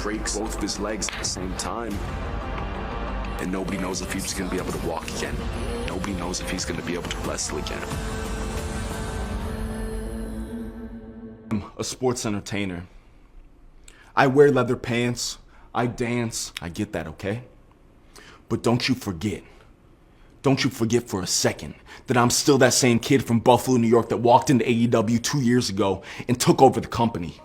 breaks both of his legs at the same time. And nobody knows if he's going to be able to walk again. Nobody knows if he's going to be able to wrestle again. I'm a sports entertainer. I wear leather pants. I dance. I get that, okay? But don't you forget for a second that I'm still that same kid from Buffalo, New York that walked into AEW 2 years ago and took over the company.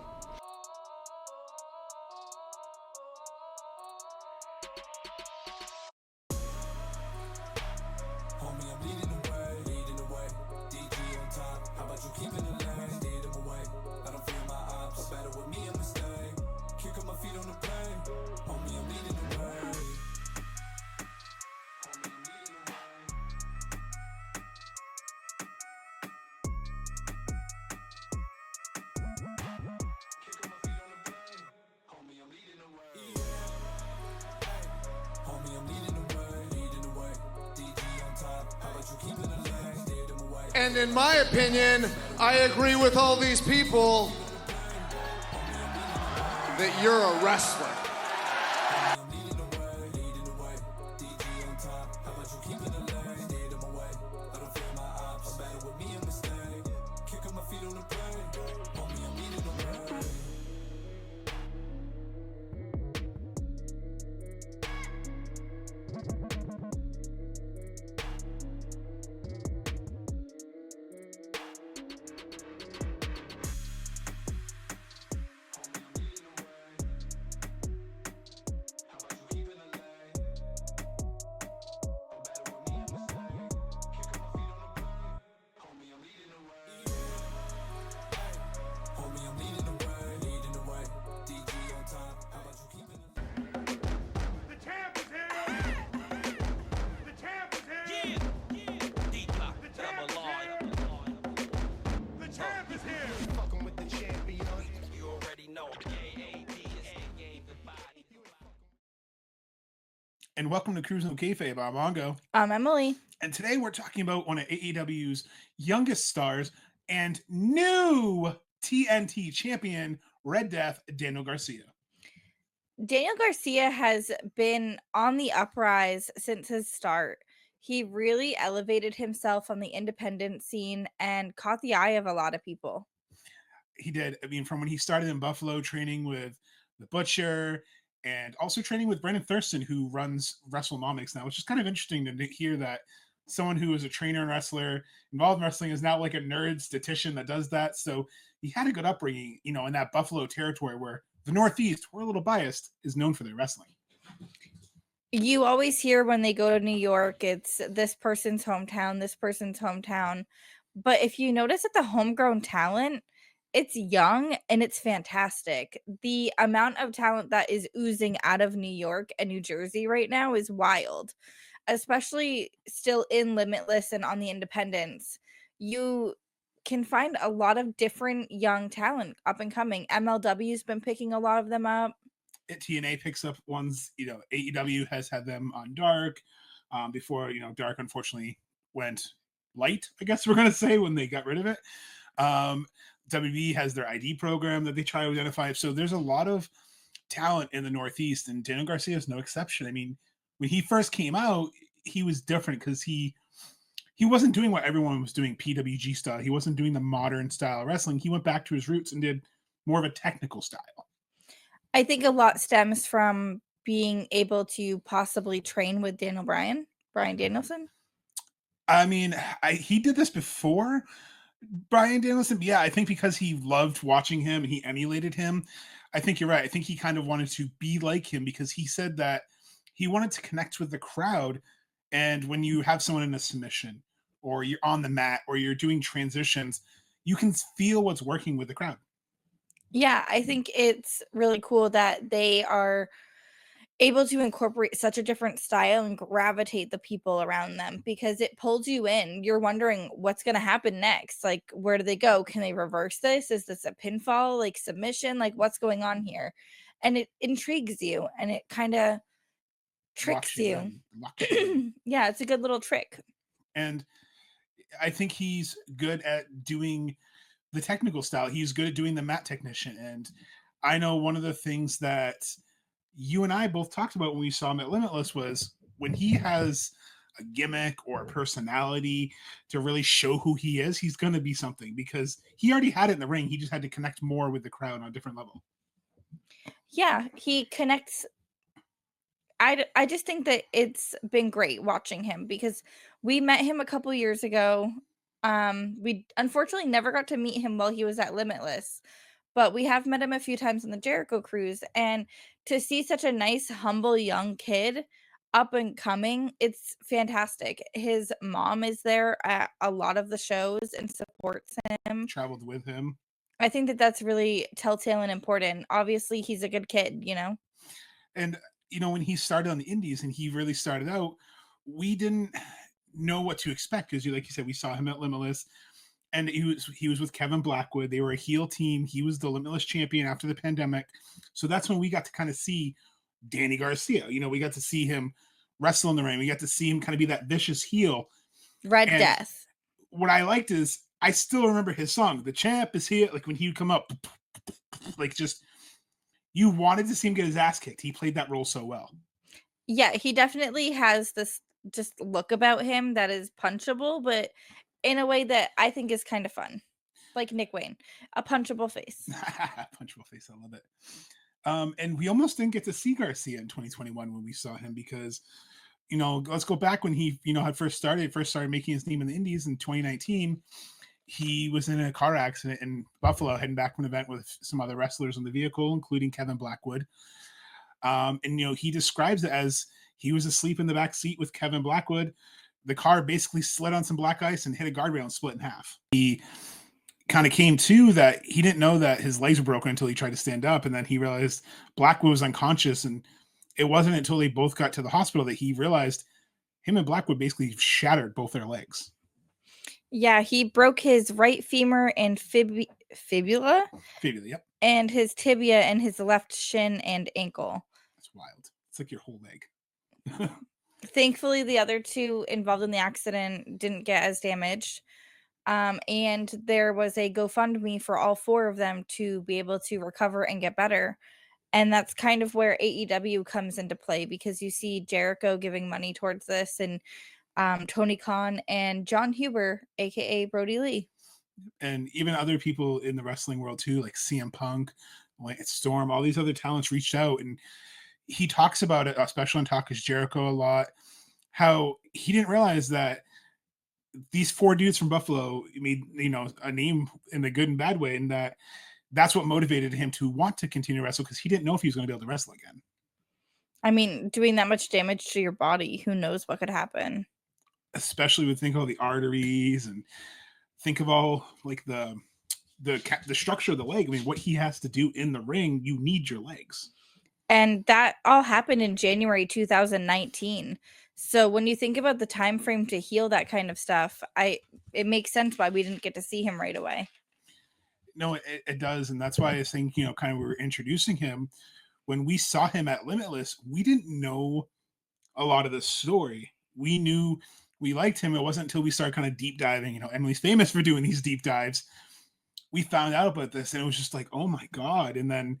And in my opinion, I agree with all these people that you're a wrestler. And welcome to Cruising with Kayfabe. I'm Mongo. I'm Emily. And today we're talking about one of AEW's youngest stars and new TNT champion, Red Death, Daniel Garcia. Daniel Garcia has been on the uprise since his start. He really elevated himself on the independent scene and caught the eye of a lot of people. He did. I mean, from when he started in Buffalo training with The Butcher and also training with Brandon Thurston, who runs WrestleNomics now, which is kind of interesting to hear that someone who is a trainer and wrestler involved in wrestling is now like a nerd statistician that does that. So he had a good upbringing, you know, in that Buffalo territory where the Northeast, we're a little biased, is known for their wrestling. You always hear when they go to New York, it's this person's hometown, this person's hometown. But if you notice at the homegrown talent, it's young and it's fantastic. The amount of talent that is oozing out of New York and New Jersey right now is wild, especially still in Limitless and on the independents. You can find a lot of different young talent up and coming. MLW's been picking a lot of them up. TNA picks up ones, you know, AEW has had them on Dark before, you know, Dark unfortunately went light, I guess we're going to say, when they got rid of it. WB has their ID program that they try to identify. So there's a lot of talent in the Northeast, and Daniel Garcia is no exception. I mean, when he first came out, he was different because he wasn't doing what everyone was doing, PWG style. He wasn't doing the modern style of wrestling. He went back to his roots and did more of a technical style. I think a lot stems from being able to possibly train with Brian Danielson. I mean, he did this before Brian Danielson. Yeah, I think because he loved watching him, he emulated him. I think you're right. I think he kind of wanted to be like him because he said that he wanted to connect with the crowd. And when you have someone in a submission or you're on the mat or you're doing transitions, you can feel what's working with the crowd. Yeah, I think it's really cool that they are able to incorporate such a different style and gravitate the people around them because it pulls you in. You're wondering what's going to happen next. Like, where do they go? Can they reverse this? Is this a pinfall, like submission? Like, what's going on here? And it intrigues you and it kind of tricks you. Yeah, it's a good little trick. And I think he's good at doing the technical style. He's good at doing the mat technician. And I know one of the things that you and I both talked about when we saw him at Limitless was when he has a gimmick or a personality to really show who he is, he's going to be something because he already had it in the ring. He just had to connect more with the crowd on a different level. Yeah, he connects. I just think that it's been great watching him because we met him a couple years ago. We unfortunately never got to meet him while he was at Limitless, but we have met him a few times on the Jericho Cruise. And to see such a nice, humble young kid up and coming, it's fantastic. His mom is there at a lot of the shows and supports him. Traveled with him. I think that that's really telltale and important. Obviously, he's a good kid, you know? And, you know, when he started on the indies and he really started out, we didn't know what to expect because, like you said, we saw him at Limitless. And he was with Kevin Blackwood. They were a heel team. He was the Limitless champion after the pandemic. So that's when we got to kind of see Danny Garcia. You know, we got to see him wrestle in the ring. We got to see him kind of be that vicious heel. Red And Death. what I liked is I still remember his song, "The Champ is Here." Like when he would come up, like just you wanted to see him get his ass kicked. He played that role so well. Yeah, he definitely has this just look about him that is punchable, but in a way that I think is kind of fun. Like Nick Wayne, a punchable face. Punchable face, I love it. And we almost didn't get to see Garcia in 2021 when we saw him because, you know, let's go back when he, you know, had first started making his name in the Indies in 2019. He was in a car accident in Buffalo, heading back from an event with some other wrestlers in the vehicle, including Kevin Blackwood. And, you know, he describes it as he was asleep in the back seat with Kevin Blackwood. The car basically slid on some black ice and hit a guardrail and split in half. He kind of came to that he didn't know that his legs were broken until he tried to stand up. And then he realized Blackwood was unconscious. And it wasn't until they both got to the hospital that he realized him and Blackwood basically shattered both their legs. Yeah, he broke his right femur and fibula. Fibula, yep. And his tibia and his left shin and ankle. That's wild. It's like your whole leg. Thankfully, the other two involved in the accident didn't get as damaged. And there was a GoFundMe for all four of them to be able to recover and get better. And that's kind of where AEW comes into play because you see Jericho giving money towards this and Tony Khan and John Huber, aka Brody Lee. And even other people in the wrestling world too, like CM Punk, Lance Storm, all these other talents reached out. And he talks about it, especially on Talk is Jericho a lot, how he didn't realize that these four dudes from Buffalo made, you know, a name in the good and bad way. And that's what motivated him to want to continue to wrestle because he didn't know if he was going to be able to wrestle again. I mean, doing that much damage to your body, who knows what could happen? Especially with think of all the arteries and think of all like the structure of the leg. I mean, what he has to do in the ring, you need your legs. And that all happened in January 2019. So when you think about the time frame to heal that kind of stuff, it makes sense why we didn't get to see him right away. No, it does. And that's why I think, you know, kind of we were introducing him. When we saw him at Limitless, we didn't know a lot of the story. We knew we liked him. It wasn't until we started kind of deep diving. You know, Emily's famous for doing these deep dives. We found out about this and it was just like, oh my God. And then,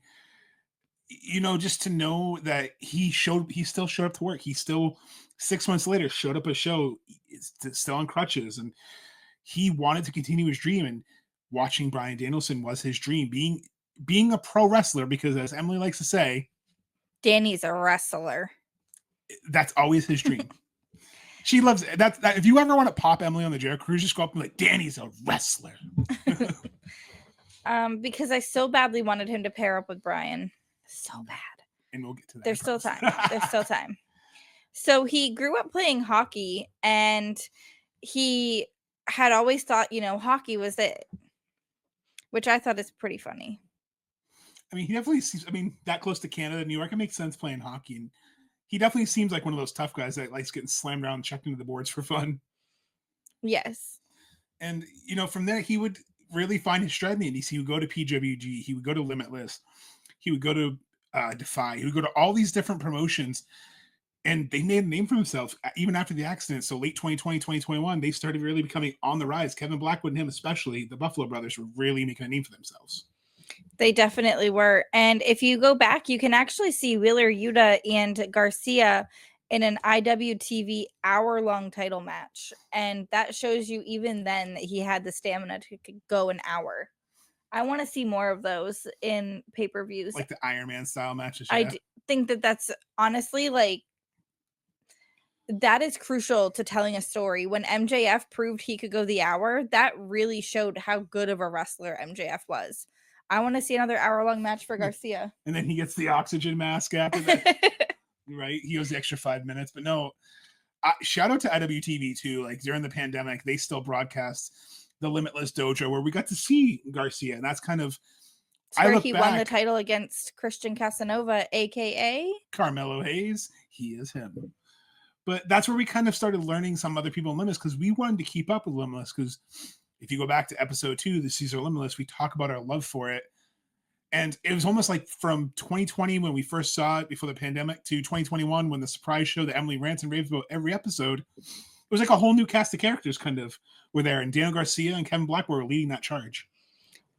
you know, just to know that he still showed up to work. He still 6 months later showed up at a show, still on crutches, and he wanted to continue his dream. And watching Bryan Danielson was his dream, being a pro wrestler, because as Emily likes to say, Danny's a wrestler. That's always his dream. She loves it. That if you ever want to pop Emily on the Jericho Cruise, just go up and be like, Danny's a wrestler. Because I so badly wanted him to pair up with Bryan. So bad. And we'll get to that. There's still time. There's still time. So he grew up playing hockey and he had always thought, you know, hockey was it, which I thought is pretty funny. I mean, he definitely seems, that close to Canada, New York, it makes sense playing hockey. And he definitely seems like one of those tough guys that likes getting slammed around and checked into the boards for fun. Yes. And, you know, from there, he would really find his stride in the Indies. He would go to PWG. He would go to Limitless. He would go to Defy. He would go to all these different promotions. And they made a name for themselves even after the accident. So late 2020, 2021, they started really becoming on the rise. Kevin Blackwood and him especially, the Buffalo brothers, were really making a name for themselves. They definitely were. And if you go back, you can actually see Wheeler Yuta and Garcia in an IWTV hour-long title match. And that shows you even then that he had the stamina to go an hour. I want to see more of those in pay-per-views. Like the Iron Man style matches. I Yeah. think that that's honestly like, that is crucial to telling a story. When MJF proved he could go the hour, that really showed how good of a wrestler MJF was. I want to see another hour-long match for Garcia. And then he gets the oxygen mask after that. Right? He goes the extra 5 minutes. But no, shout out to IWTV too. Like during the pandemic, they still broadcast the Limitless Dojo where we got to see Garcia. And that's kind of, where he won the title against Christian Casanova, aka Carmelo Hayes. He is him. But that's where we kind of started learning some other people in Limitless, because we wanted to keep up with Limitless. Because if you go back to episode 2, the Caesar Limitless, we talk about our love for it. And it was almost like from 2020 when we first saw it before the pandemic to 2021 when the surprise show that Emily rants and raves about every episode, it was like a whole new cast of characters kind of were there. And Daniel Garcia and Kevin Black were leading that charge.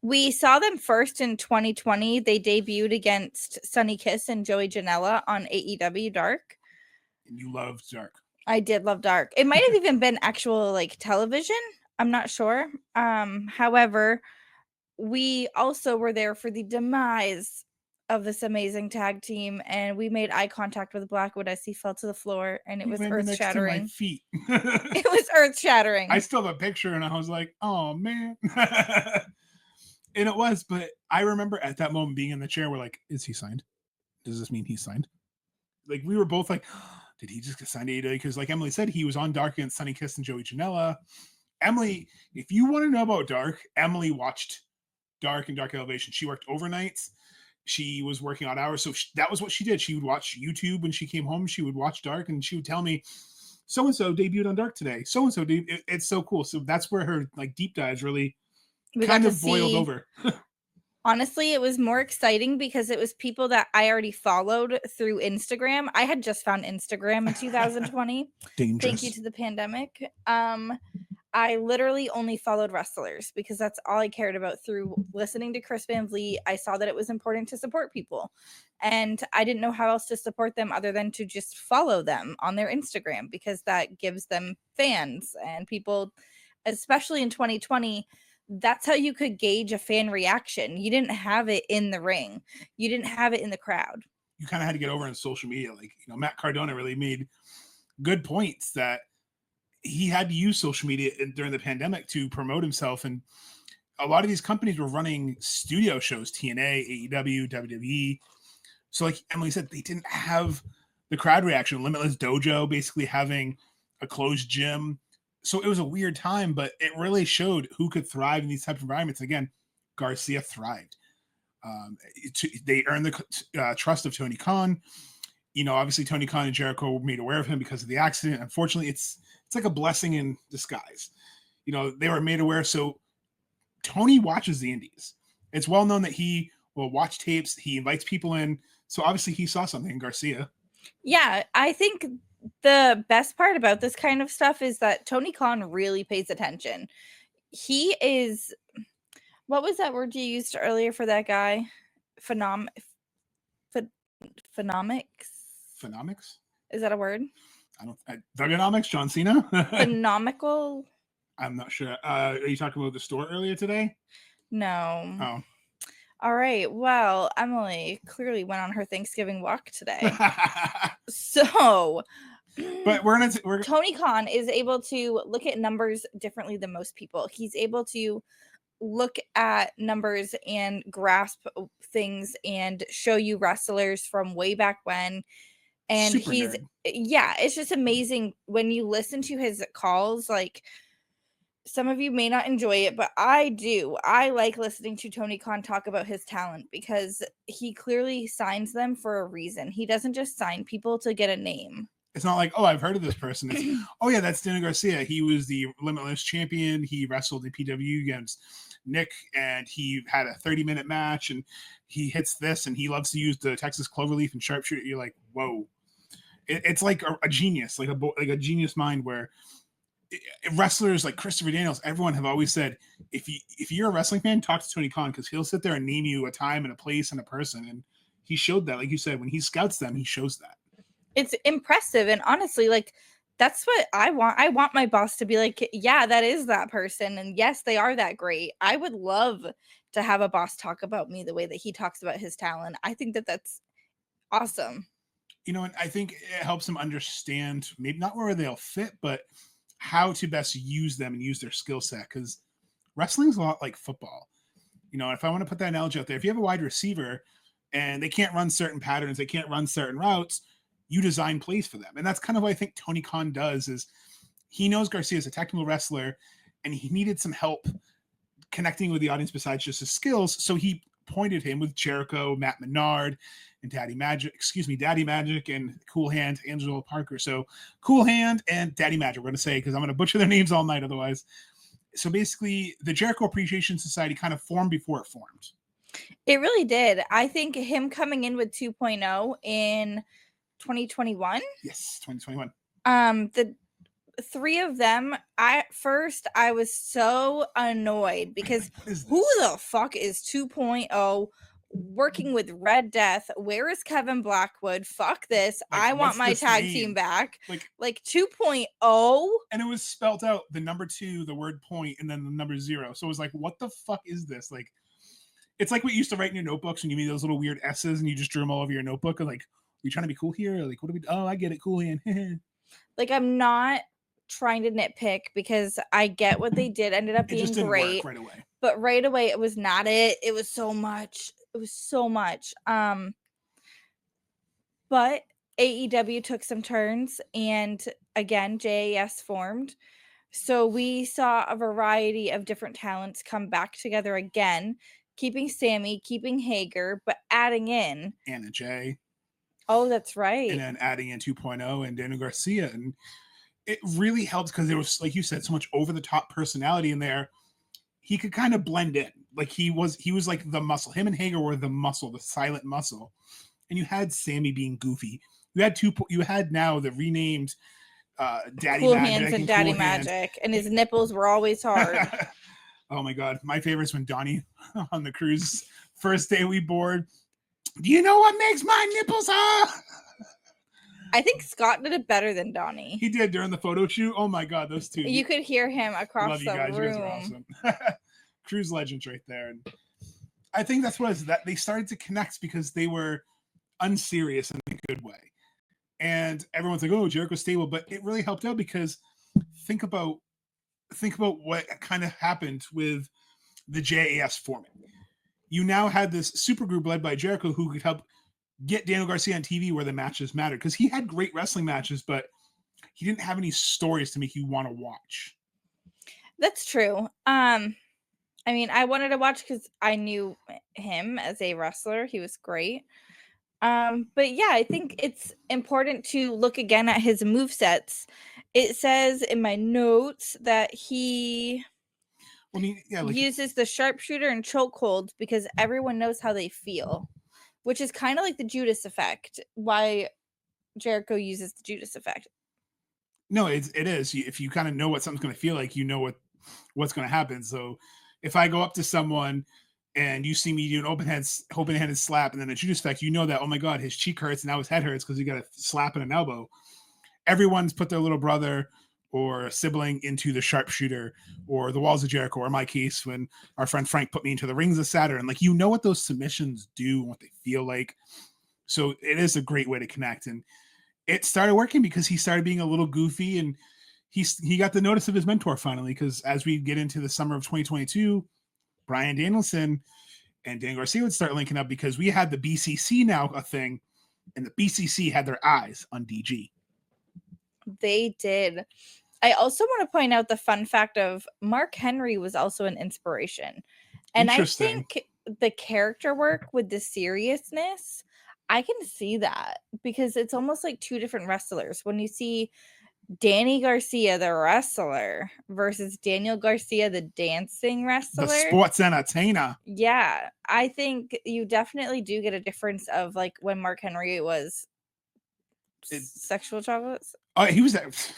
We saw them first in 2020. They debuted against Sonny Kiss and Joey Janela on AEW Dark. And you loved Dark. I did love Dark. It might have even been actual like television. I'm not sure. However, we also were there for the demise of this amazing tag team, and we made eye contact with Blackwood as he fell to the floor, and it was earth-shattering. My feet. It was earth-shattering. I still have a picture, and I was like, "Oh man!" And it was, but I remember at that moment being in the chair. We're like, "Is he signed? Does this mean he's signed?" Like we were both like, "Did he just get signed to AEW?" Because, like Emily said, he was on Dark against Sonny Kiss and Joey Janela. Emily, if you want to know about Dark, Emily watched Dark and Dark Elevation. She worked overnights. She was working odd hours. So that was what she did. She would watch YouTube when she came home. She would watch Dark and she would tell me, so-and-so debuted on Dark today. So-and-so, it's so cool. So that's where her like deep dives really kind of boiled over. Honestly, it was more exciting because it was people that I already followed through Instagram. I had just found Instagram in 2020. Dangerous. Thank you to the pandemic. I literally only followed wrestlers because that's all I cared about. Through listening to Chris Van Vliet, I saw that it was important to support people. And I didn't know how else to support them other than to just follow them on their Instagram, because that gives them fans and people, especially in 2020. That's how you could gauge a fan reaction. You didn't have it in the ring. You didn't have it in the crowd. You kind of had to get over on social media. Like, Matt Cardona really made good points that he had to use social media during the pandemic to promote himself. And a lot of these companies were running studio shows, TNA, AEW, WWE. So like Emily said, they didn't have the crowd reaction. Limitless Dojo basically having a closed gym. So it was a weird time, but it really showed who could thrive in these types of environments. Again, Garcia thrived. They earned the trust of Tony Khan. Obviously Tony Khan and Jericho were made aware of him because of the accident. Unfortunately, it's like a blessing in disguise. They were made aware. So Tony watches the indies. It's well known that he will watch tapes. He invites people in. So obviously he saw something in Garcia. Yeah, I think the best part about this kind of stuff is that Tony Khan really pays attention. He is, what was that word you used earlier for that guy? Phenomics? Phenomics? Is that a word? Thugonomics, John Cena? Phenomenal? I'm not sure. Are you talking about the store earlier today? No. Oh. All right. Well, Emily clearly went on her Thanksgiving walk today. So, but we're Tony Khan is able to look at numbers differently than most people. He's able to look at numbers and grasp things and show you wrestlers from way back when. And super nerd. It's just amazing when you listen to his calls. Like, some of you may not enjoy it, but I do. I like listening to Tony Khan talk about his talent because he clearly signs them for a reason. He doesn't just sign people to get a name. It's not like, oh, I've heard of this person. It's, oh yeah, that's Daniel Garcia. He was the Limitless champion. He wrestled in PW against Nick, and he had a 30-minute match, and he hits this, and he loves to use the Texas Cloverleaf and sharpshooter. You're like, whoa. It's like a genius, like a genius mind where wrestlers like Christopher Daniels, everyone have always said, if you're a wrestling fan, talk to Tony Khan, because he'll sit there and name you a time and a place and a person. And he showed that, like you said, when he scouts them, he shows that. It's impressive. And honestly, like, that's what I want. I want my boss to be like, yeah, that is that person. And yes, they are that great. I would love to have a boss talk about me the way that he talks about his talent. I think that that's awesome. You know, and I think it helps them understand maybe not where they'll fit, but how to best use them and use their skill set. Because wrestling's a lot like football. You know, if I want to put that analogy out there, if you have a wide receiver and they can't run certain patterns, they can't run certain routes, you design plays for them. And that's kind of what I think Tony Khan does, is he knows Garcia is a technical wrestler and he needed some help connecting with the audience besides just his skills. So he pointed him with Jericho, Matt Menard, and Daddy Magic, and Cool Hand, Angelo Parker. So Cool Hand and Daddy Magic, we're going to say, because I'm going to butcher their names all night otherwise. So basically, the Jericho Appreciation Society kind of formed before it formed. It really did. I think him coming in with 2.0 in 2021. Yes, 2021. The three of them, I was so annoyed because who the fuck is 2.0 working with Red Death? Where is Kevin Blackwood? Fuck this. Like, I want my tag name? team back. Like 2.0. And it was spelled out the number 2, the word point, and then the number 0. So it was like, what the fuck is this? Like, it's like what you used to write in your notebooks when you made those little weird S's and you just drew them all over your notebook. And like, are we trying to be cool here? Like, what do we? Oh, I get it. Cool hand. Like, I'm not trying to nitpick because I get what they did. Ended up being just didn't great. work right away. But right away, it was not it. It was so much. It was so much. But AEW took some turns, and again, JAS formed. So we saw a variety of different talents come back together again, keeping Sammy, keeping Hager, but adding in Anna Jay. Oh, that's right. And then adding in 2.0 and Daniel Garcia. And it really helps because there was, like you said, so much over-the-top personality in there. He could kind of blend in. Like he was like the muscle. Him and Hager were the muscle, the silent muscle. And you had Sammy being goofy. You had now the renamed Daddy Cool Magic Hands and Daddy Magic. And his nipples were always hard. Oh my God. My favorite's when Donnie on the cruise, first day we board. Do you know what makes my nipples hard? I think Scott did it better than Donnie. He did during the photo shoot. Oh my God, those two. You could hear him across Love the you guys. room. You guys are awesome. Cruise legends right there. And I think that's what it is, that they started to connect because they were unserious in a good way. And everyone's like, oh, Jericho's stable. But it really helped out because think about what kind of happened with the JAS format. You now had this super group led by Jericho who could help get Daniel Garcia on TV where the matches mattered, because he had great wrestling matches, but he didn't have any stories to make you want to watch. That's true. I mean, I wanted to watch because I knew him as a wrestler. He was great. But yeah, I think it's important to look again at his movesets. It says in my notes that he uses the sharpshooter and chokeholds because everyone knows how they feel, which is kind of like the Judas effect. Why Jericho uses the Judas effect. No, it is. If you kind of know what something's going to feel like, you know what's going to happen. So if I go up to someone and you see me do an open-handed slap and then a Judas effect, you know that, oh my God, his cheek hurts and now his head hurts because he got a slap and an elbow. Everyone's put their little brother or a sibling into the sharpshooter or the walls of Jericho, or in my case, when our friend Frank put me into the rings of Saturn. Like, you know what those submissions do, what they feel like. So it is a great way to connect. And it started working because he started being a little goofy, and he got the notice of his mentor finally, because as we get into the summer of 2022, Bryan Danielson and Dan Garcia would start linking up because we had the BCC now a thing, and the BCC had their eyes on DG. They did. I also want to point out the fun fact of Mark Henry was also an inspiration. And I think the character work with the seriousness, I can see that because it's almost like two different wrestlers. When you see Danny Garcia, the wrestler, versus Daniel Garcia, the dancing wrestler. The sports entertainer. Yeah, I think you definitely do get a difference of like when Mark Henry was Sexual chocolates. He was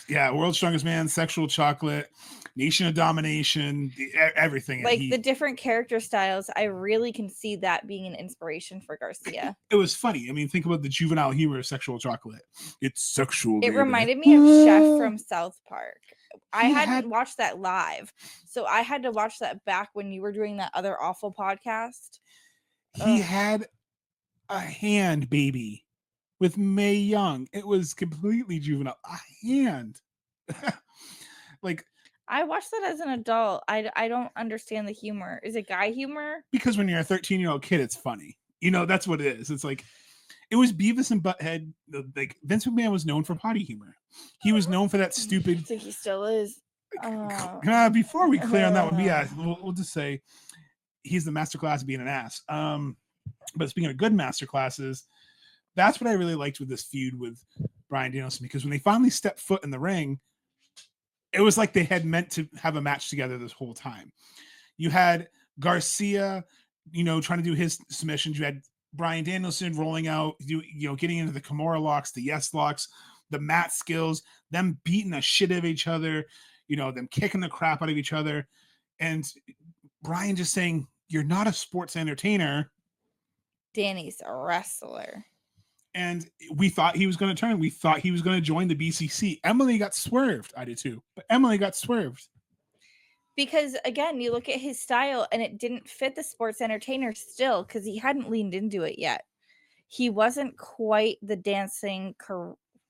World's Strongest Man, Sexual Chocolate, Nation of Domination, everything. Like the different character styles, I really can see that being an inspiration for Garcia. It was funny. I mean, think about the juvenile humor of Sexual Chocolate. It's sexual. It baby. reminded me of Chef from South Park. I hadn't watched that live, so I had to watch that back when you were doing that other awful podcast. He had a hand baby with Mae Young. It was completely juvenile. A hand. Like, I watched that as an adult. I don't understand the humor. Is it guy humor? Because when you're a 13-year-old kid, it's funny. You know, that's what it is. It's like, it was Beavis and Butthead. Like, Vince McMahon was known for potty humor. He was known for that stupid. I think he still is. Before we clear on that one, we'll just say he's the masterclass of being an ass. But speaking of good masterclasses, that's what I really liked with this feud with Bryan Danielson, because when they finally stepped foot in the ring, it was like they had meant to have a match together this whole time. You had Garcia, trying to do his submissions. You had Bryan Danielson rolling out, getting into the Kimura locks, the yes locks, the mat skills, them beating the shit out of each other, them kicking the crap out of each other. And Bryan just saying, you're not a sports entertainer. Danny's a wrestler. And we thought he was going to turn. We thought he was going to join the BCC. Emily got swerved. I did too. But Emily got swerved. Because, again, you look at his style and it didn't fit the sports entertainer still because he hadn't leaned into it yet. He wasn't quite the dancing,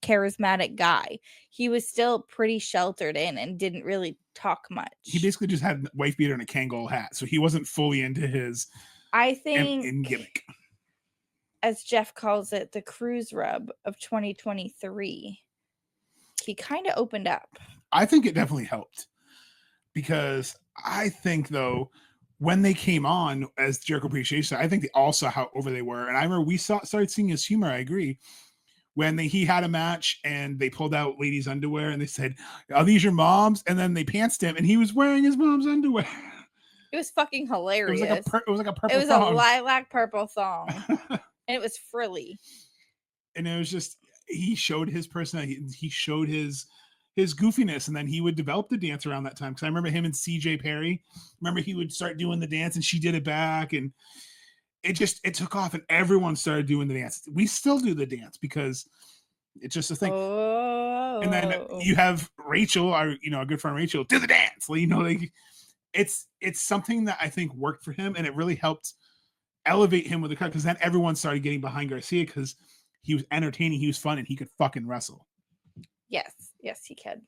charismatic guy. He was still pretty sheltered in and didn't really talk much. He basically just had a wife beater and a Kangol hat. So he wasn't fully into his gimmick. As Jeff calls it, the cruise rub of 2023. He kind of opened up. I think it definitely helped. Because I think, though, when they came on as Jericho Appreciation, I think they all saw how over they were. And I remember we started seeing his humor, I agree. When he had a match and they pulled out ladies' underwear and they said, are these your mom's? And then they pantsed him and he was wearing his mom's underwear. It was fucking hilarious. It was like a purple It was thong. a lilac purple thong. And it was frilly. And it was just, he showed his personality. He showed his goofiness, and then he would develop the dance around that time. Because I remember him and CJ Perry. Remember, he would start doing the dance, and she did it back, and it took off, and everyone started doing the dance. We still do the dance because it's just a thing. Oh. And then you have Rachel, our good friend Rachel, do the dance. It's something that I think worked for him, and it really helped elevate him with the crowd, because then everyone started getting behind Garcia because he was entertaining, he was fun, and he could fucking wrestle. Yes, he can.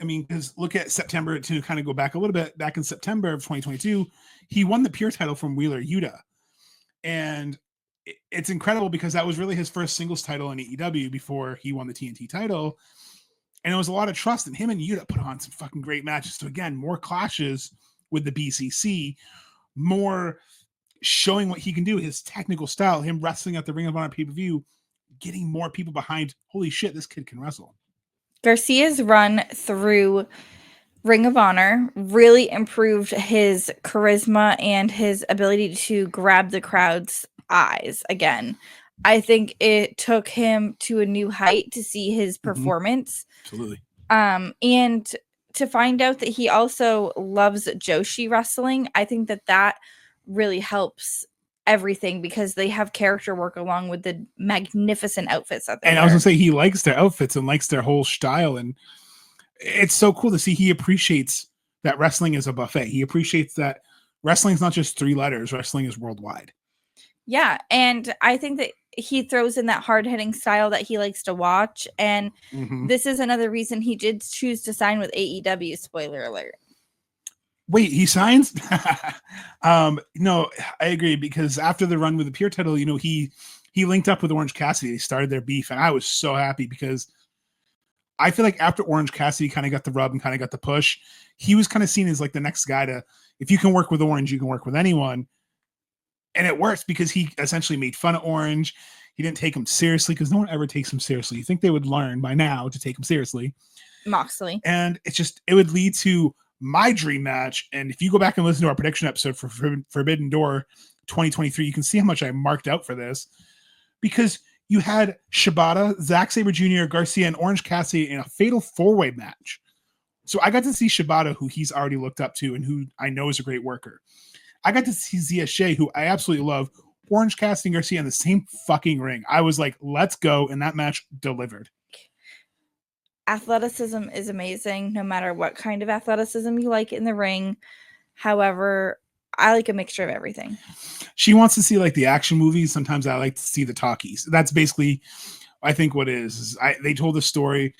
I mean, because look at September, to kind of go back a little bit, back in September of 2022, he won the Pure title from Wheeler Yuta. And it's incredible because that was really his first singles title in AEW before he won the TNT title. And it was a lot of trust, and him and Yuta put on some fucking great matches. So again, more clashes with the BCC, more showing what he can do, his technical style, him wrestling at the Ring of Honor pay-per-view, getting more people behind, holy shit, this kid can wrestle. Garcia's run through Ring of Honor really improved his charisma and his ability to grab the crowd's eyes again. I think it took him to a new height to see his performance. Absolutely. And to find out that he also loves Joshi wrestling, I think that really helps everything because they have character work along with the magnificent outfits that they wear. I was gonna say he likes their outfits and likes their whole style, and it's so cool to see he appreciates that wrestling is a buffet. He appreciates that wrestling is not just 3 letters, wrestling is worldwide. Yeah, and I think that he throws in that hard-hitting style that he likes to watch, and this is another reason he did choose to sign with AEW, spoiler alert. Wait, he signs? No, I agree, because after the run with the Pure title, he linked up with Orange Cassidy. They started their beef, and I was so happy because I feel like after Orange Cassidy kind of got the rub and kind of got the push, he was kind of seen as like the next guy to, if you can work with Orange, you can work with anyone. And it works because he essentially made fun of Orange. He didn't take him seriously because no one ever takes him seriously. You think they would learn by now to take him seriously. Moxley. And it would lead to my dream match. And if you go back and listen to our prediction episode for Forbidden Door 2023, you can see how much I marked out for this, because you had Shibata, Zack Sabre Jr., Garcia, and Orange Cassidy in a fatal 4-way match. So I got to see Shibata, who he's already looked up to and who I know is a great worker. I got to see ZSJ, who I absolutely love, Orange Cassidy and Garcia in the same fucking ring. I was like, let's go. And that match delivered. Athleticism is amazing, no matter what kind of athleticism you like in the ring. However, I like a mixture of everything. She wants to see like the action movies. Sometimes I like to see the talkies. That's basically, I think, what it is they told the story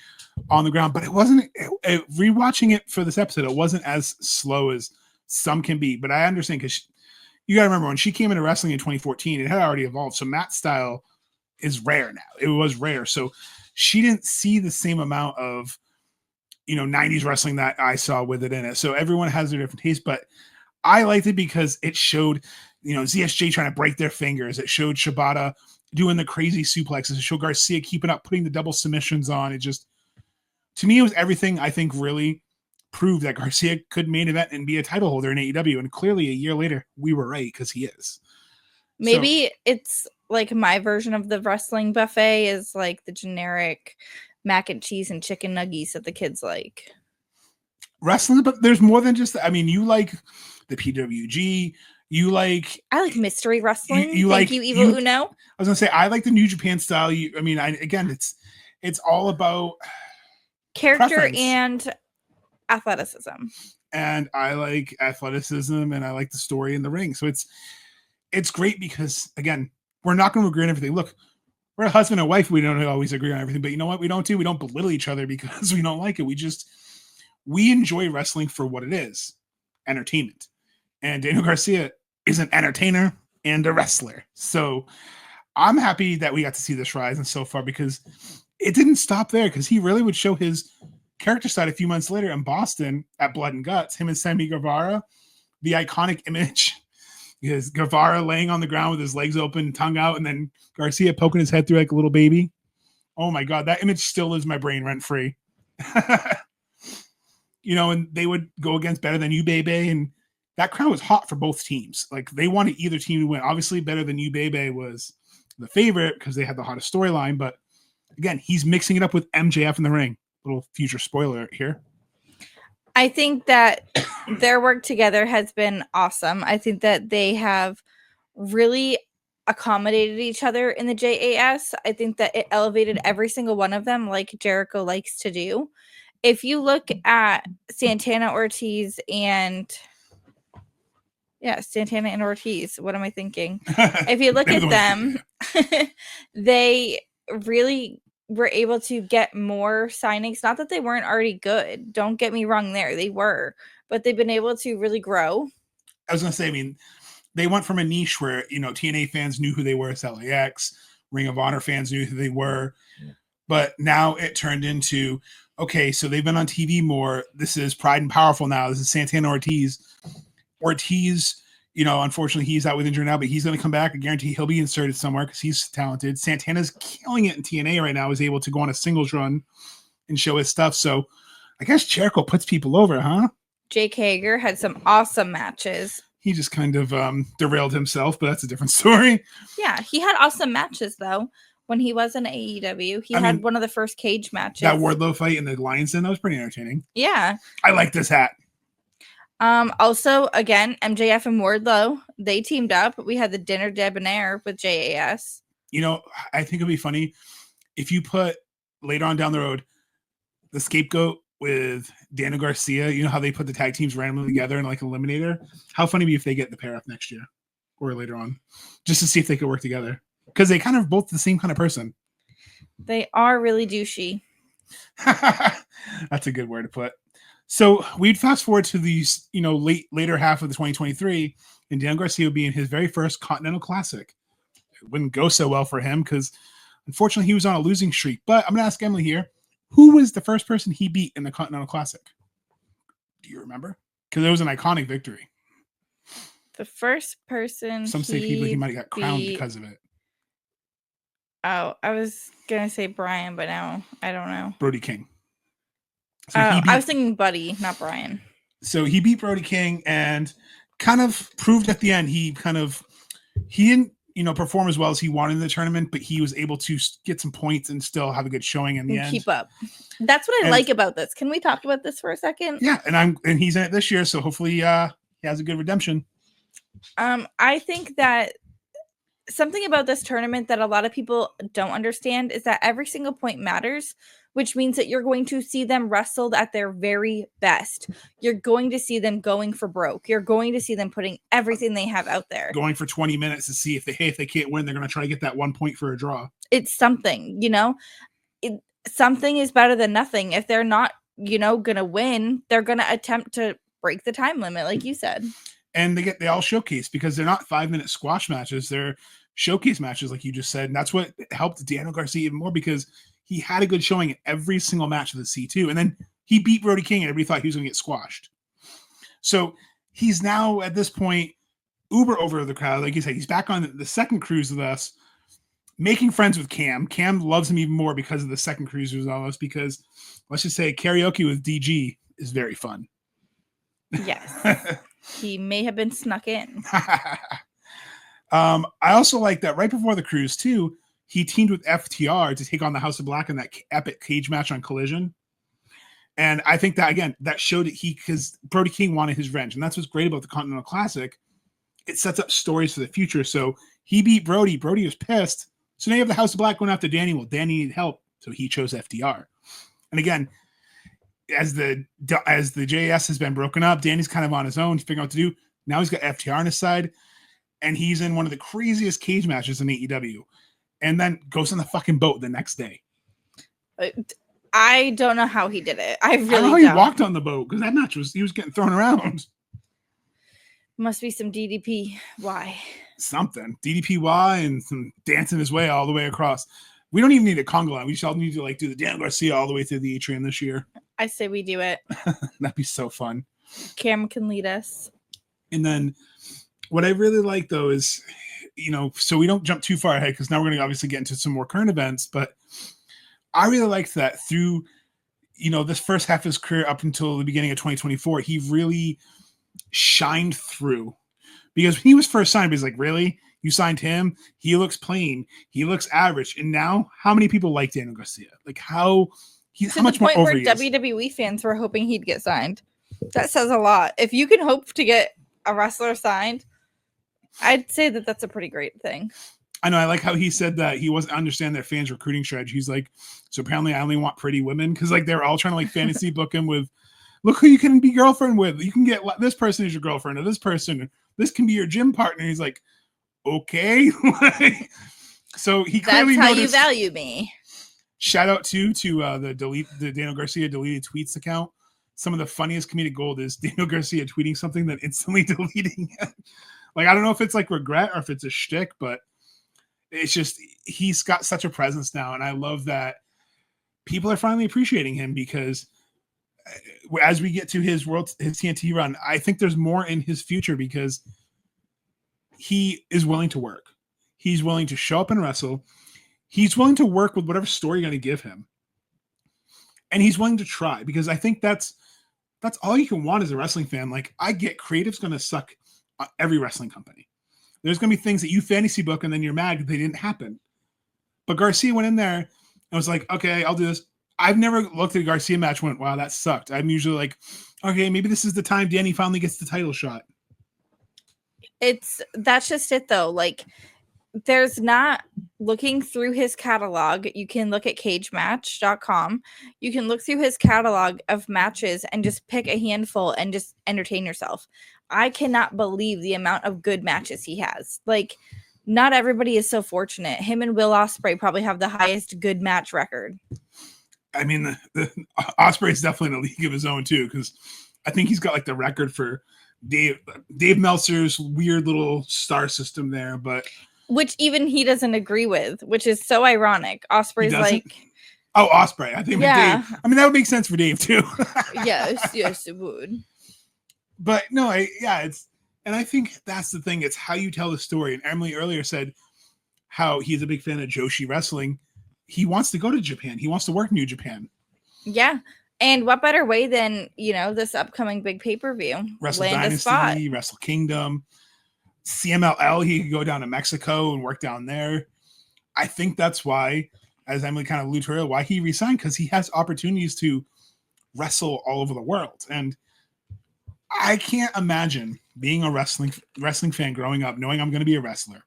on the ground, but it wasn't, rewatching it for this episode, it wasn't as slow as some can be. But I understand, because you got to remember, when she came into wrestling in 2014, it had already evolved. So Matt's style is rare now. It was rare. So she didn't see the same amount of, 90s wrestling that I saw with it in it. So everyone has their different taste, but I liked it because it showed, ZSJ trying to break their fingers. It showed Shibata doing the crazy suplexes. It showed Garcia keeping up, putting the double submissions on. It just, to me, it was everything I think really proved that Garcia could main event and be a title holder in AEW. And clearly a year later, we were right, because he is. Maybe it's like my version of the wrestling buffet is like the generic mac and cheese and chicken nuggies that the kids like. Wrestling, but there's more than just, you like the PWG. I like mystery wrestling. You Thank like you, Evil Uno. I was gonna say, I like the New Japan style. It's all about Character preference. And athleticism. And I like athleticism, and I like the story in the ring. So it's great because, again, we're not going to agree on everything. Look, we're a husband and wife. We don't always agree on everything, but you know what we don't do? We don't belittle each other because we don't like it. We enjoy wrestling for what it is, entertainment. And Daniel Garcia is an entertainer and a wrestler. So I'm happy that we got to see this rise and so far, because it didn't stop there, because he really would show his character side a few months later in Boston at Blood and Guts, him and Sammy Guevara, the iconic image is Guevara laying on the ground with his legs open, tongue out, and then Garcia poking his head through like a little baby. Oh my God, that image still lives in my brain rent free. And they would go against Better Than You, Baby, and that crowd was hot for both teams. Like, they wanted either team to win. Obviously, Better Than You, Baby was the favorite because they had the hottest storyline, but again, he's mixing it up with MJF in the ring. Little future spoiler here. I think that their work together has been awesome. I think that they have really accommodated each other in the JAS. I think that it elevated every single one of them, like Jericho likes to do. If you look at Santana Ortiz, what am I thinking? If you look at them, they really were able to get more signings. Not that they weren't already good. Don't get me wrong there. They were. But they've been able to really grow. I was going to say, they went from a niche where, TNA fans knew who they were as LAX. Ring of Honor fans knew who they were. Yeah. But now it turned into, okay, so they've been on TV more. This is Pride and Powerful now. This is Santana Ortiz. Unfortunately, he's out with injury now, but he's going to come back. I guarantee he'll be inserted somewhere because he's talented. Santana's killing it in TNA right now. Is able to go on a singles run and show his stuff. So I guess Jericho puts people over, huh? Jake Hager had some awesome matches. He just kind of derailed himself, but that's a different story. Yeah, he had awesome matches, though. When he was in AEW, he had one of the first cage matches. That Wardlow fight in the Lions Den, that was pretty entertaining. Yeah. I like this hat. Also, again, MJF and Wardlow, they teamed up. We had the Dinner Debonair with JAS. I think it'd be funny if you put later on down the road the Scapegoat with Daniel Garcia. You know how they put the tag teams randomly together in like Eliminator? How funny would it be if they get the pair up next year or later on, just to see if they could work together? Because they kind of both the same kind of person. They are really douchey. That's a good word to put. So we'd fast forward to these, later half of the 2023, and Daniel Garcia would be in his very first Continental Classic. It wouldn't go so well for him because, unfortunately, he was on a losing streak. But I'm going to ask Emily here, who was the first person he beat in the Continental Classic? Do you remember? Because it was an iconic victory. The first person Some say people he might have got crowned because of it. Oh, I was going to say Brian, but now I don't know. Brody King. So I was thinking Buddy, not Brian. So he beat Brody King and kind of proved at the end he didn't perform as well as he wanted in the tournament, but he was able to get some points and still have a good showing in the end. Keep up. That's what I like about this. Can we talk about this for a second? Yeah, and he's in it this year, so hopefully he has a good redemption. I think that something about this tournament that a lot of people don't understand is that every single point matters, which means that you're going to see them wrestled at their very best. You're going to see them going for broke. You're going to see them putting everything they have out there. Going for 20 minutes to see if they can't win, they're going to try to get that 1 point for a draw. It's something, something is better than nothing. If they're not, going to win, they're going to attempt to break the time limit, like you said. And they all showcase because they're not 5-minute squash matches. They're showcase matches, like you just said. And that's what helped Daniel Garcia even more because he had a good showing in every single match of the C2. And then he beat Brody King and everybody thought he was going to get squashed. So he's now at this point uber over the crowd. Like you said, he's back on the second cruise with us, making friends with Cam. Cam loves him even more because of the second cruise with us because let's just say karaoke with DG is very fun. Yes. He may have been snuck in. I also like that right before the cruise too, he teamed with FTR to take on the House of Black in that epic cage match on Collision. And I think that, again, that showed that because Brody King wanted his revenge. And that's what's great about the Continental Classic. It sets up stories for the future. So he beat Brody. Brody was pissed. So now you have the House of Black going after Danny. Well, Danny needed help. So he chose FTR. And again, as the JS has been broken up, Danny's kind of on his own to figure out what to do. Now he's got FTR on his side. And he's in one of the craziest cage matches in AEW. And then goes on the fucking boat the next day. I don't know how he did it. I don't know how he walked on the boat because that match he was getting thrown around. Must be some DDPY. Something. DDPY and some dancing his way all the way across. We don't even need a Congo line. We just all need to do the Daniel Garcia all the way through the atrium this year. I say we do it. That'd be so fun. Cam can lead us. And then what I really like though is, so we don't jump too far ahead because now we're going to obviously get into some more current events, but I really liked that through, this first half of his career up until the beginning of 2024, he really shined through because when he was first signed, he was like, really? You signed him? He looks plain. He looks average. And now how many people like Daniel Garcia? Like how much more over he is. WWE fans were hoping he'd get signed. That says a lot. If you can hope to get a wrestler signed, I'd say that that's a pretty great thing. I know. I like how he said that he wasn't understand their fans' recruiting strategy. He's like, so apparently I only want pretty women because they're all trying to fantasy book him with, look who you can be girlfriend with. You can get this person as your girlfriend or this person. This can be your gym partner. He's like, okay. So he clearly that's how noticed, you value me. Shout out to the Daniel Garcia deleted tweets account. Some of the funniest comedic gold is Daniel Garcia tweeting something then instantly deleting it. I don't know if it's regret or if it's a shtick, but it's just he's got such a presence now, and I love that people are finally appreciating him because as we get to his TNT run, I think there's more in his future because he is willing to work. He's willing to show up and wrestle. He's willing to work with whatever story you're going to give him, and he's willing to try because I think that's all you can want as a wrestling fan. I get creative's going to suck every wrestling company. There's going to be things that you fantasy book and then you're mad that they didn't happen. But Garcia went in there and was like, okay, I'll do this. I've never looked at a Garcia match and went, wow, that sucked. I'm usually like, okay, maybe this is the time Danny finally gets the title shot. That's just it though. There's not looking through his catalog. You can look at cagematch.com. You can look through his catalog of matches and just pick a handful and just entertain yourself. I cannot believe the amount of good matches he has. Not everybody is so fortunate. Him and Will Ospreay probably have the highest good match record. I mean, the Ospreay is definitely in a league of his own too, because I think he's got the record for Dave Meltzer's weird little star system there, but which even he doesn't agree with, which is so ironic. Ospreay's Ospreay. I think yeah. Dave. I mean, that would make sense for Dave too. yes, it would. But no, and I think that's the thing. It's how you tell the story. And Emily earlier said how he's a big fan of Joshi wrestling. He wants to go to Japan. He wants to work New Japan. Yeah. And what better way than, this upcoming big pay-per-view? Wrestle Dynasty, Wrestle Kingdom. CMLL, he could go down to Mexico and work down there. I think that's why, as Emily kind of alluded to earlier, why he resigned, because he has opportunities to wrestle all over the world. And I can't imagine being a wrestling fan growing up, knowing I'm going to be a wrestler,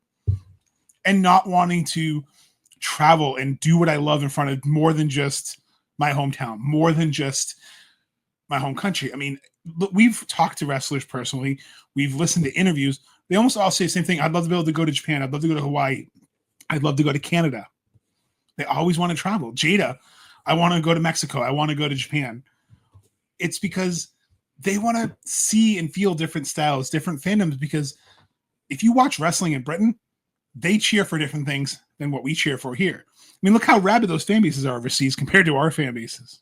and not wanting to travel and do what I love in front of more than just my hometown, more than just my home country. I mean, we've talked to wrestlers personally. We've listened to interviews. They almost all say the same thing. I'd love to be able to go to Japan. I'd love to go to Hawaii. I'd love to go to Canada. They always want to travel. Jada, I want to go to Mexico. I want to go to Japan. It's because they want to see and feel different styles, different fandoms, because if you watch wrestling in Britain, they cheer for different things than what we cheer for here. I mean, look how rabid those fan bases are overseas compared to our fan bases.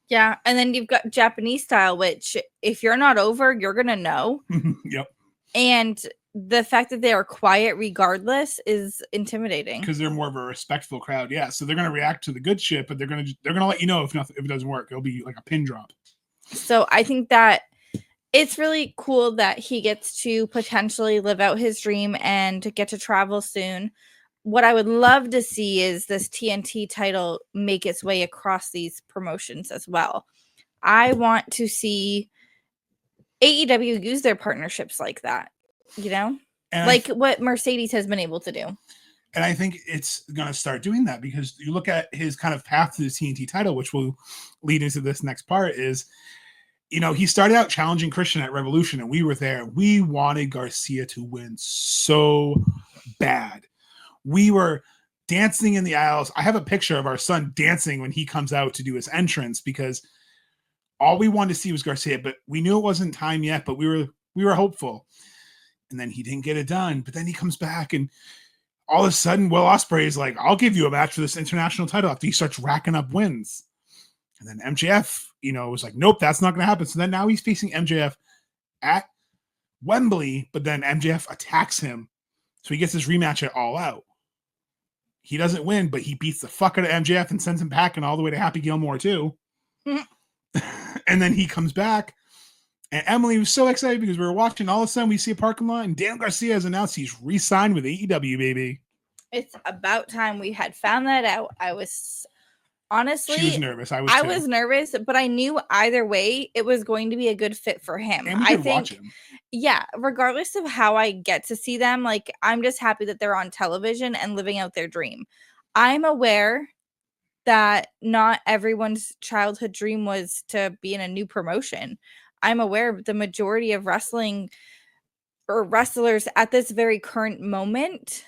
Yeah, and then you've got Japanese style, which if you're not over, you're going to know. Yep. And the fact that they are quiet regardless is intimidating. Because they're more of a respectful crowd. Yeah, so they're going to react to the good shit, but they're going to let you know if it doesn't work. It'll be like a pin drop. So I think that it's really cool that he gets to potentially live out his dream and get to travel soon. What I would love to see is this TNT title make its way across these promotions as well. I want to see AEW use their partnerships like that, and like what Mercedes has been able to do. And I think it's going to start doing that, because you look at his kind of path to the TNT title, which will lead into this next part, is, he started out challenging Christian at Revolution, and we were there. We wanted Garcia to win so bad. We were dancing in the aisles. I have a picture of our son dancing when he comes out to do his entrance, because all we wanted to see was Garcia, but we knew it wasn't time yet, but we were hopeful. And then he didn't get it done, but then he comes back, and all of a sudden, Will Ospreay is like, I'll give you a match for this international title, after he starts racking up wins. And then MJF, was like, nope, that's not going to happen. So then now he's facing MJF at Wembley, but then MJF attacks him. So he gets his rematch at All Out. He doesn't win, but he beats the fuck out of MJF and sends him packing all the way to Happy Gilmore too. And then he comes back, and Emily was so excited because we were watching. All of a sudden, we see a parking lot, and Daniel Garcia has announced he's re-signed with AEW, baby. It's about time we had found that out. I was honestly, she was nervous. I was nervous, but I knew either way it was going to be a good fit for him. And we could watch him. Yeah, regardless of how I get to see them, like, I'm just happy that they're on television and living out their dream. I'm aware that not everyone's childhood dream was to be in a new promotion. I'm aware the majority of wrestling or wrestlers at this very current moment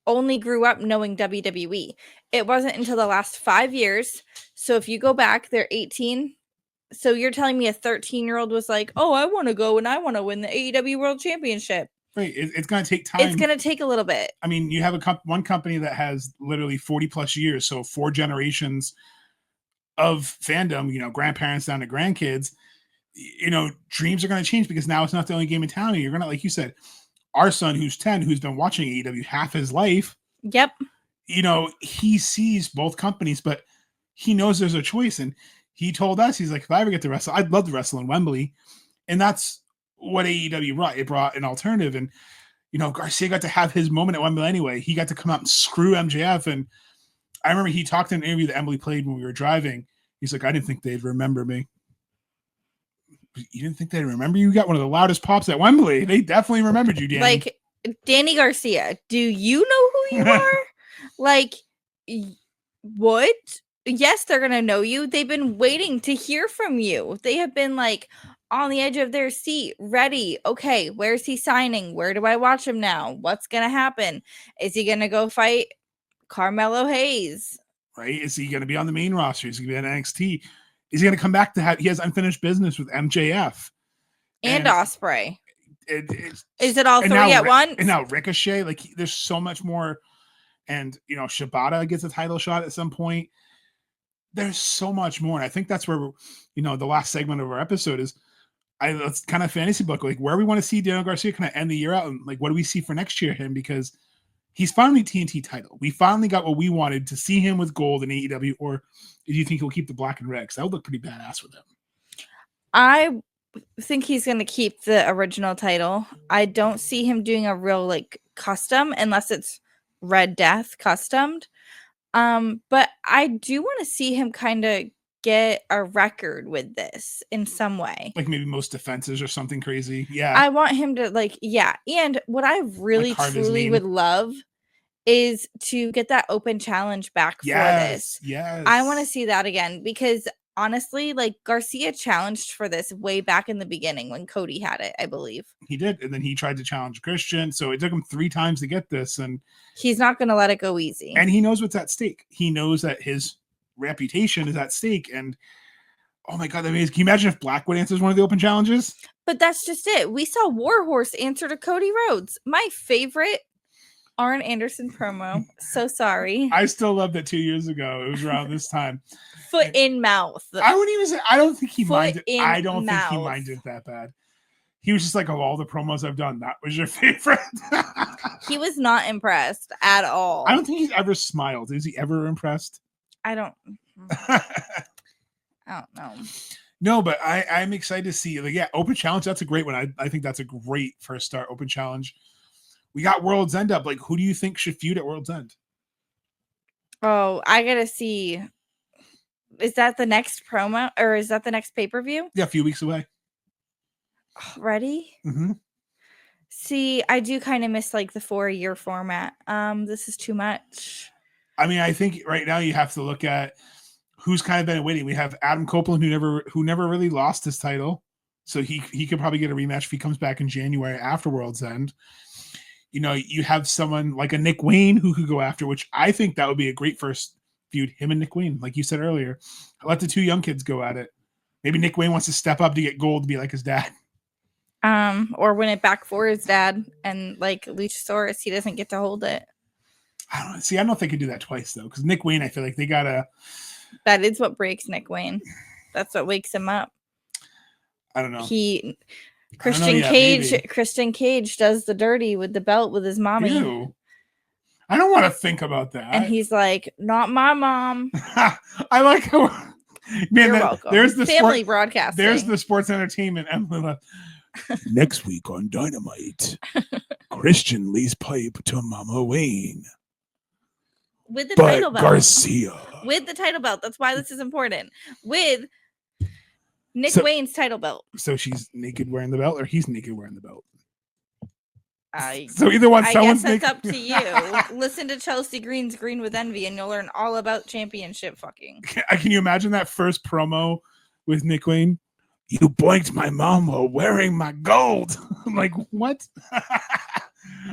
only grew up knowing WWE. It wasn't until the last 5 years. So if you go back, they're 18. So you're telling me a 13-year-old was like, oh, I want to go and I want to win the AEW World Championship. Right. It's going to take time. It's going to take a little bit. I mean, you have one company that has literally 40 plus years. So 4 generations of fandom, grandparents down to grandkids, dreams are going to change, because now it's not the only game in town. You're going to, like you said, our son who's 10, who's been watching AEW half his life. Yep. He sees both companies, but he knows there's a choice. And he told us, he's like, if I ever get to wrestle, I'd love to wrestle in Wembley. And that's what AEW brought. It brought an alternative. And, Garcia got to have his moment at Wembley anyway. He got to come out and screw MJF. And I remember he talked in an interview that Emily played when we were driving. He's like, I didn't think they'd remember me. You didn't think they'd remember you? You got one of the loudest pops at Wembley. They definitely remembered you, Danny. Like, Danny Garcia, do you know who you are? Like, what? Yes, they're going to know you. They've been waiting to hear from you. They have been like on the edge of their seat, ready. Okay, where's he signing? Where do I watch him now? What's going to happen? Is he going to go fight Carmelo Hayes? Right? Is he going to be on the main roster? Is he going to be on NXT? Is he going to come back to he has unfinished business with MJF and Ospreay? Is it all three at once? And now Ricochet, like, there's so much more. And, Shibata gets a title shot at some point. There's so much more. And I think that's where, the last segment of our episode is, let's kind of fantasy book, like, where we want to see Daniel Garcia kind of end the year out. And, like, what do we see for next year him? Because he's finally TNT title. We finally got what we wanted to see him with gold in AEW. Or do you think he'll keep the black and red? Because that would look pretty badass with him. I think he's going to keep the original title. I don't see him doing a real like custom unless it's Red Death customed. But I do want to see him kind of get a record with this in some way. Like maybe most defenses or something crazy. Yeah. I want him to like, yeah. And what I really Like carve his truly name. would love is to get that open challenge back for this. Yes. I want to see that again because honestly, like Garcia challenged for this way back in the beginning when Cody had it, I believe. He did. And then he tried to challenge Christian. So it took him 3 times to get this. And he's not going to let it go easy. And he knows what's at stake. He knows that his reputation is at stake. And oh my God, that means, can you imagine if Blackwood answers one of the open challenges? But that's just it. We saw Warhorse answer to Cody Rhodes. My favorite Arn Anderson promo. So sorry. I still love that 2 years ago. It was around this time. Foot in mouth. I wouldn't even say, I don't think he minded. I don't mouth. think he minded that bad. He was just like, of all the promos I've done, that was your favorite. He was not impressed at all. I don't think he's ever smiled. Is he ever impressed? I don't know. No, but I'm excited to see. Like, yeah, Open Challenge, that's a great one. I think that's a great first start, Open Challenge. We got World's End up. Like, who do you think should feud at World's End? Oh, I gotta see. Is that the next promo or is that the next pay-per-view? Yeah, a few weeks away. Ready? Mm-hmm. See, I do kind of miss like the 4-year format. This is too much. I mean, I think right now you have to look at who's kind of been waiting. We have Adam Copeland, who never really lost his title, so he could probably get a rematch if he comes back in January after World's End. You know, you have someone like a Nick Wayne who could go after, which I think that would be a great first feud. Him and Nick Wayne, like you said earlier, let the 2 young kids go at it. Maybe Nick Wayne wants to step up to get gold to be like his dad. Or win it back for his dad, and like Luchasaurus, he doesn't get to hold it. I don't know. See, I don't know if they could do that twice though, because Nick Wayne, I feel like they gotta. That is what breaks Nick Wayne. That's what wakes him up. I don't know. Christian Cage. Maybe. Christian Cage does the dirty with the belt with his mommy. Ew. I don't want to think about that. And he's like, "Not my mom." I like how. Man, You're welcome. There's the family broadcasting. There's the sports entertainment. Emily. Next week on Dynamite, Christian lays pipe to Mama Wayne. With the title belt. Garcia. With the title belt. That's why this is important. With Nick Wayne's title belt. So she's naked wearing the belt, or he's naked wearing the belt? So either one. I guess that's up to you. Listen to Chelsea Green's Green with Envy, and you'll learn all about championship fucking. Can you imagine that first promo with Nick Wayne? You boinked my mom while wearing my gold. I'm like, what?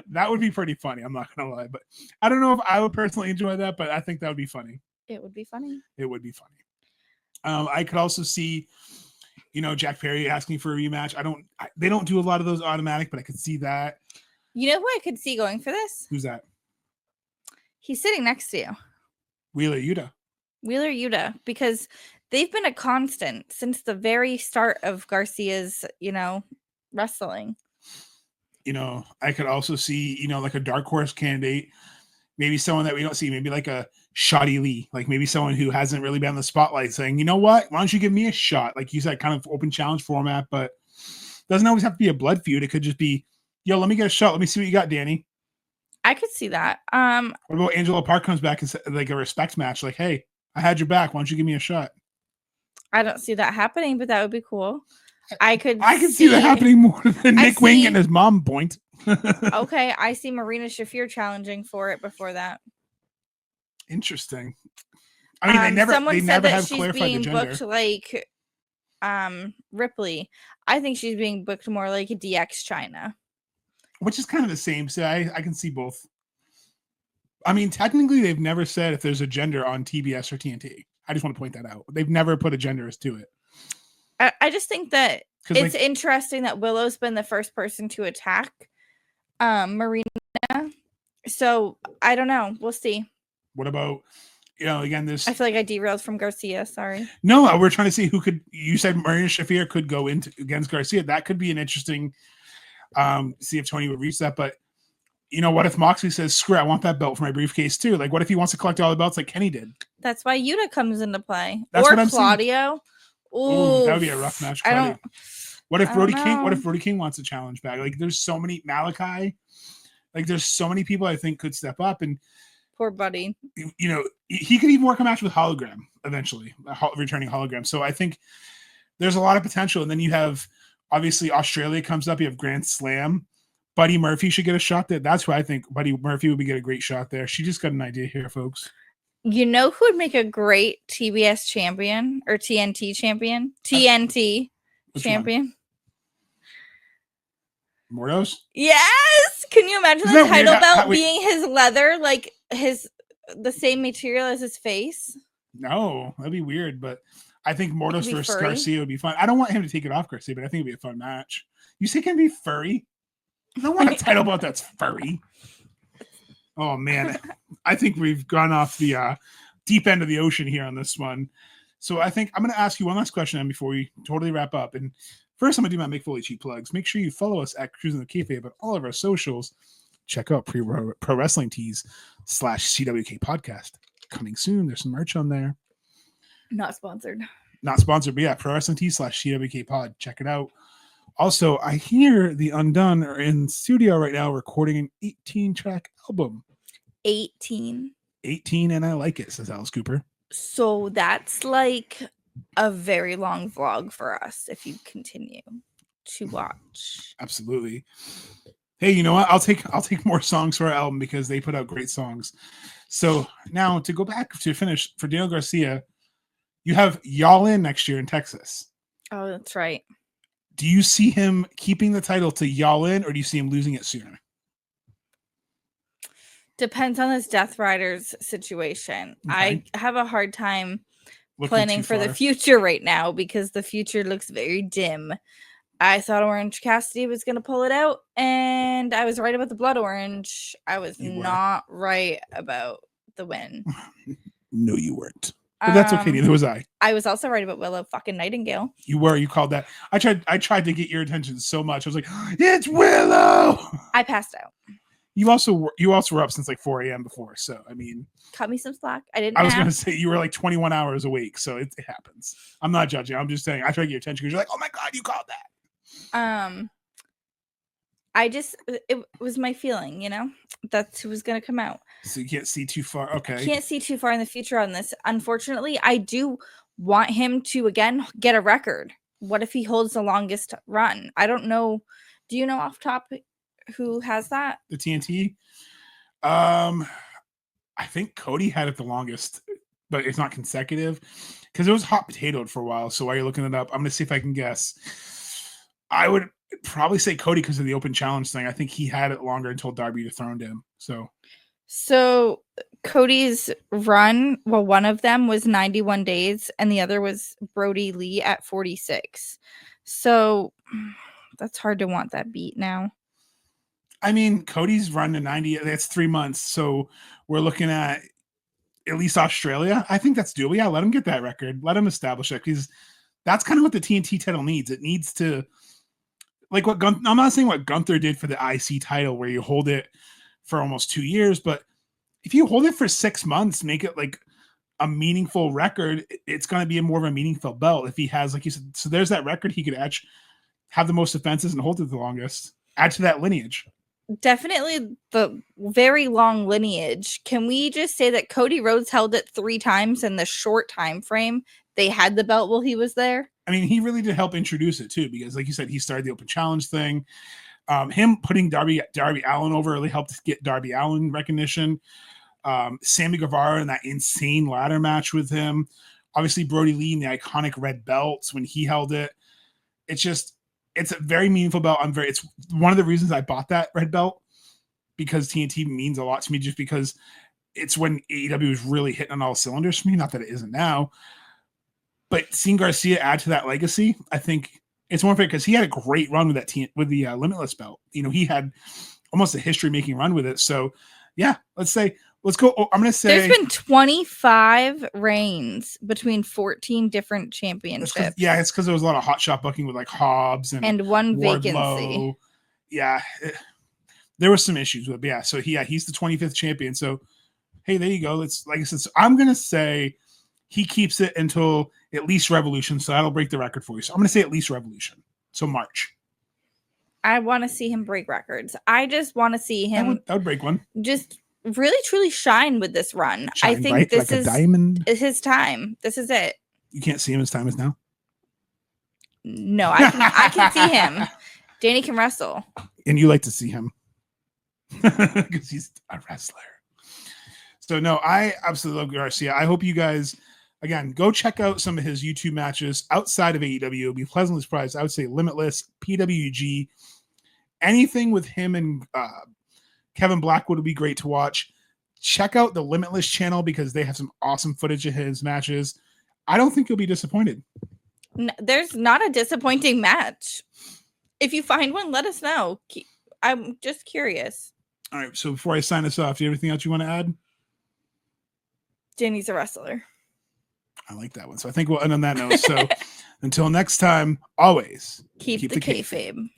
That would be pretty funny. I'm not gonna lie, but I don't know if I would personally enjoy that, but I think that would be funny. It would be funny. It would be funny. I could also see, Jack Perry asking for a rematch. They don't do a lot of those automatic, but I could see that. You know who I could see going for this? Who's that? He's sitting next to you. Wheeler Yuta, because they've been a constant since the very start of Garcia's, wrestling. I could also see, like a dark horse candidate, maybe someone that we don't see, maybe like a Shoddy Lee, like maybe someone who hasn't really been in the spotlight saying, you know what, why don't you give me a shot? Like you said, kind of open challenge format, but doesn't always have to be a blood feud. It could just be, yo, let me get a shot. Let me see what you got, Danny. I could see that. What about Angela Park comes back and says, like a respect match? Like, hey, I had your back. Why don't you give me a shot? I don't see that happening, but that would be cool. I could see that happening more than Nick Wayne and his mom point. Okay, I see Marina Shafir challenging for it before that. Interesting. I mean, they never have clarified the gender. Booked like Ripley. I think she's being booked more like a DX China. Which is kind of the same. So I can see both. I mean, technically, they've never said if there's a gender on TBS or TNT. I just want to point that out. They've never put a gender as to it. I just think that it's interesting that Willow's been the first person to attack Marina. So I don't know. We'll see. What about, again, this. I feel like I derailed from Garcia. Sorry. No, we're trying to see who could. You said Marina Shafir could go against Garcia. That could be an interesting. See if Tony would reach that. But what if Moxley says, "Screw it, I want that belt for my briefcase too"? Like, what if he wants to collect all the belts like Kenny did? That's why Yuta comes into play. That's or what I'm Claudio. Ooh, that would be a rough match. What if I Brody don't King? What know. if Brody King wants a challenge back? Like, there's so many Malachi. Like, there's so many people I think could step up, and Poor buddy. you know, he could even work a match with Hologram eventually, returning Hologram. So I think there's a lot of potential. And then you have obviously Australia comes up. You have Grand Slam. Buddy Murphy should get a shot there. That's why I think Buddy Murphy would get a great shot there. She just got an idea here, folks. You know who would make a great TBS champion or TNT champion? TNT Which champion. one? Mordos? Yes. Can you imagine Isn't the that weird title belt how we- being his leather, like the same material as his face? No, that'd be weird. But I think Mordos be versus furry. Garcia would be fun. I don't want him to take it off Garcia, but I think it'd be a fun match. You say it can be furry? I don't want a title belt that's furry. Oh man, I think we've gone off the deep end of the ocean here on this one. So I think I'm going to ask you one last question then before we totally wrap up. And first, I'm going to do my Make Foley cheap plugs. Make sure you follow us at Cruising the Kayfabe on all of our socials. Check out Pro Wrestling Tees /CWK Podcast coming soon. There's some merch on there. Not sponsored. Not sponsored, but yeah, Pro Wrestling Tees /CWK Pod. Check it out. Also, I hear the Undone are in studio right now recording an 18-track album. 18. 18, and I like it, says Alice Cooper. So that's like a very long vlog for us if you continue to watch. Absolutely. Hey, you know what? I'll take more songs for our album because they put out great songs. So now to go back to finish for Daniel Garcia, you have Y'all In next year in Texas. Oh, that's right. Do you see him keeping the title to Y'all In, or do you see him losing it sooner? Depends on this Death Riders situation. Okay. I have a hard time Looking planning too for the far. future right now because the future looks very dim. I thought Orange Cassidy was going to pull it out, and I was right about the Blood Orange. I was You were. not right about the win. No, you weren't. But that's okay. Neither was I. I was also right about Willow fucking Nightingale. You were. You called that. I tried to get your attention so much. I was like, it's Willow. I passed out. You also were up since like 4 a.m. before. So I mean, Cut me some slack. I didn't. I was nap. gonna say you were like 21 hours awake. So it happens. I'm not judging. I'm just saying I try to get your attention because you're like, oh my god, you called that. It was my feeling, you know, that's who was going to come out. So you can't see too far. Okay. I can't see too far in the future on this. Unfortunately, I do want him to again get a record. What if he holds the longest run? I don't know. Do you know off top who has that? The TNT. I think Cody had it the longest, but it's not consecutive because it was hot potatoed for a while. So while you're looking it up, I'm gonna see if I can guess. I would probably say Cody because of the open challenge thing. I think he had it longer until Darby dethroned him. So Cody's run, well, one of them was 91 days and the other was Brody Lee at 46. So that's hard to want that beat now. I mean, Cody's run to 90. That's 3 months. So we're looking at least Australia. I think that's doable. Yeah, let him get that record. Let him establish it because that's kind of what the TNT title needs. It needs to, like what I'm not saying what Gunther did for the IC title where you hold it for almost 2 years, but if you hold it for 6 months, make it like a meaningful record, it's going to be more of a meaningful belt if he has, like you said. So there's that record he could actually have the most offenses and hold it the longest. Add to that lineage. Definitely the very long lineage. Can we just say that Cody Rhodes held it 3 times in the short time frame they had the belt while he was there? I mean, he really did help introduce it too, because like you said, he started the open challenge thing. Him putting Darby Allin over really helped get Darby Allin recognition. Sammy Guevara in that insane ladder match with him. Obviously, Brody Lee in the iconic red belts when he held it. It's a very meaningful belt. It's one of the reasons I bought that red belt, because TNT means a lot to me, just because it's when AEW was really hitting on all cylinders for me. Not that it isn't now, but seeing Garcia add to that legacy, I think it's more fair because he had a great run with that with the Limitless belt. You know, he had almost a history-making run with it. So, yeah, let's go. I'm going to say there's been 25 reigns between 14 different championships. It's because there was a lot of hot shot booking with like Hobbs and one Wardlow. vacancy. Yeah, there was some issues with it. But yeah, so he's the 25th champion. So, hey, there you go. It's like I said. So I'm going to say he keeps it until at least Revolution. So that'll break the record for you. So I'm going to say at least Revolution. So March. I want to see him break records. I just want to see him That would break one. just really truly shine with this run. I Shine think bright this like is a diamond. his time. This is it. You can't see him as time is now. No, I can see him. Danny can wrestle. And you like to see him because he's a wrestler. So no, I absolutely love Garcia. I hope you guys, again, go check out some of his YouTube matches outside of AEW. You'll be pleasantly surprised. I would say Limitless, PWG, anything with him and Kevin Blackwood would be great to watch. Check out the Limitless channel because they have some awesome footage of his matches. I don't think you'll be disappointed. There's not a disappointing match. If you find one, let us know. I'm just curious. All right, so before I sign us off, do you have anything else you want to add? Danny's a wrestler. I like that one. So I think we'll end on that note. So until next time, always Keep the kayfabe.